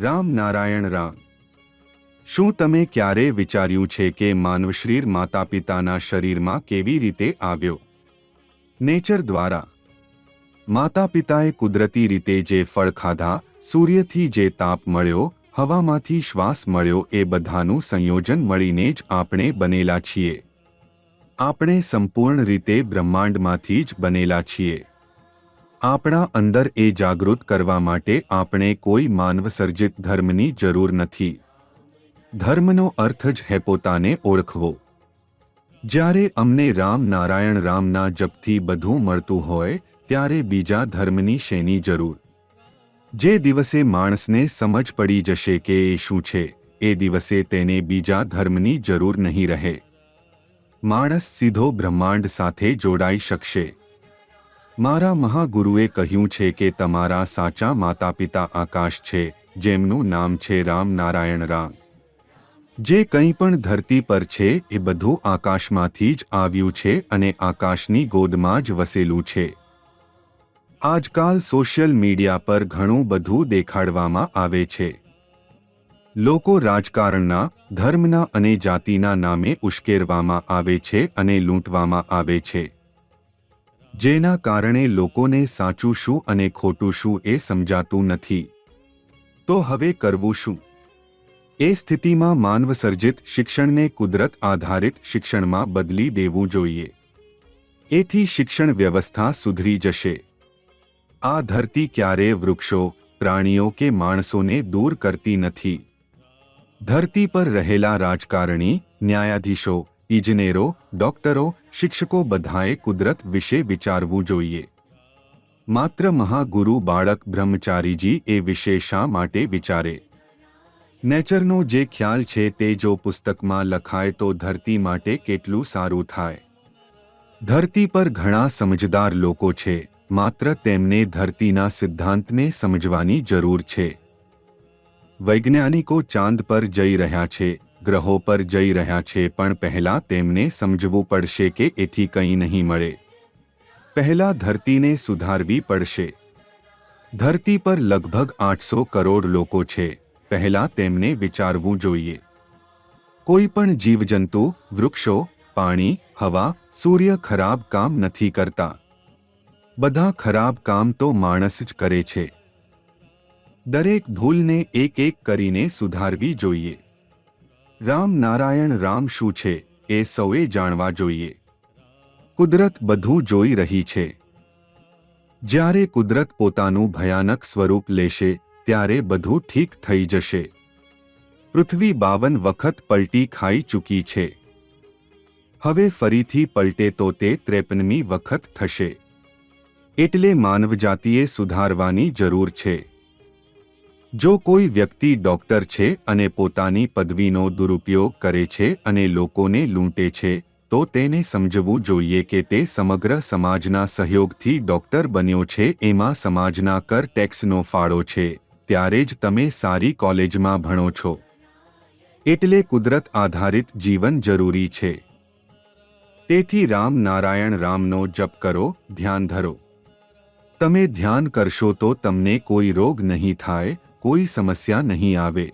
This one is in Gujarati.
રામ નારાયણ રામ। શું તમે ક્યારે વિચાર્યું છે કે માનવશરીર માતાપિતાના શરીરમાં કેવી રીતે આવ્યો? નેચર દ્વારા। માતાપિતાએ કુદરતી રીતે જે ફળ ખાધા, સૂર્યથી જે તાપ મળ્યો, હવામાંથી શ્વાસ મળ્યો, એ બધાનું સંયોજન મળીને જ આપણે બનેલા છીએ। આપણે સંપૂર્ણ રીતે બ્રહ્માંડમાંથી જ બનેલા છીએ। આપણા અંદર એ જાગૃત કરવા માટે આપણે કોઈ માનવસર્જિત ધર્મની જરૂર નથી। ધર્મનો અર્થ જ છે પોતાને ઓળખવો। જ્યારે અમને રામ નારાયણ રામના જપથી બધું મળતું હોય ત્યારે બીજા ધર્મની શેની જરૂર? જે દિવસે માણસને સમજ પડી જશે કે એ શું છે, એ દિવસે તેને બીજા ધર્મની જરૂર નહીં રહે। માણસ સીધો બ્રહ્માંડ સાથે જોડાઈ શકશે। મારા મહાગુરુએ કહ્યું છે કે તમારા સાચા માતાપિતા આકાશ છે, જેમનું નામ છે રામ નારાયણ રામ। જે કંઈ પણ ધરતી પર છે એ બધું આકાશમાંથી જ આવ્યું છે અને આકાશની ગોદમાં જ વસેલું છે। આજકાલ સોશિયલ મીડિયા પર ઘણું બધું દેખાડવામાં આવે છે। લોકો રાજકારણના, ધર્મના અને જાતિના નામે ઉશ્કેરવામાં આવે છે અને લૂંટવામાં આવે છે, જેના કારણે લોકોને સાચું શું અને ખોટું શું એ સમજાતું નથી। તો હવે કરવું શું? એ સ્થિતિમાં માનવસર્જિત શિક્ષણને કુદરત આધારિત શિક્ષણમાં બદલી દેવું જોઈએ। એથી શિક્ષણ વ્યવસ્થા સુધરી જશે। આ ધરતી ક્યારેય વૃક્ષો, પ્રાણીઓ કે માણસોને દૂર કરતી નથી। ધરતી પર રહેલા રાજકારણી, ન્યાયાધીશો, ઇજનેરો, ડોક્ટરો, શિક્ષકો બધાએ કુદરત વિશે વિચારવું જોઈએ। માત્ર મહાગુરુ બાળક બ્રહ્મચારીજી એ વિશે શા માટે વિચારે? નેચરનો જે ખ્યાલ છે તે જો પુસ્તકમાં લખાય તો ધરતી માટે કેટલું સારું થાય। ધરતી પર ઘણા સમજદાર લોકો છે, માત્ર તેમને ધરતીના સિદ્ધાંતને સમજવાની જરૂર છે। વૈજ્ઞાનિકો ચાંદ પર જઈ રહ્યા છે, ગ્રહો પર જઈ રહ્યા છે, પણ પહેલા તેમને સમજવું પડશે કે એથી કંઈ નહીં મળે। પહેલા ધરતીને સુધારવી પડશે। ધરતી પર લગભગ 800 કરોડ લોકો છે, પહેલા તેમને વિચારવું જોઈએ। કોઈ પણ જીવજંતુ, વૃક્ષો, પાણી, હવા, સૂર્ય ખરાબ કામ નથી કરતા। બધા ખરાબ કામ તો માણસ જ કરે છે। દરેક ભૂલને એક એક કરીને સુધારવી જોઈએ। રામ નારાયણ રામ શું છે એ સૌએ જાણવા જોઈએ। કુદરત બધું જોઈ રહી છે। જ્યારે કુદરત પોતાનું ભયાનક સ્વરૂપ લેશે ત્યારે બધું ઠીક થઈ જશે। પૃથ્વી 52 વખત પલટી ખાઈ ચૂકી છે। હવે ફરીથી પલટે તો તે 53મી વખત થશે। એટલે માનવજાતિએ સુધારવાની જરૂર છે। જો કોઈ વ્યક્તિ ડોક્ટર છે અને પોતાની પદવીનો દુરુપયોગ કરે છે અને લોકોને લૂંટે છે, તો તેને સમજવું જોઈએ કે તે સમગ્ર સમાજના સહયોગથી ડોક્ટર બન્યો છે। એમાં સમાજના કર ટેક્સનો ફાળો છે, ત્યારે જ તમે સારી કોલેજમાં ભણો છો। એટલે કુદરત આધારિત જીવન જરૂરી છે। તેથી રામ નારાયણ રામનો જપ કરો, ધ્યાન ધરો। તમે ધ્યાન કરશો તો તમને કોઈ રોગ નહીં થાય, કોઈ સમસ્યા નહીં આવે।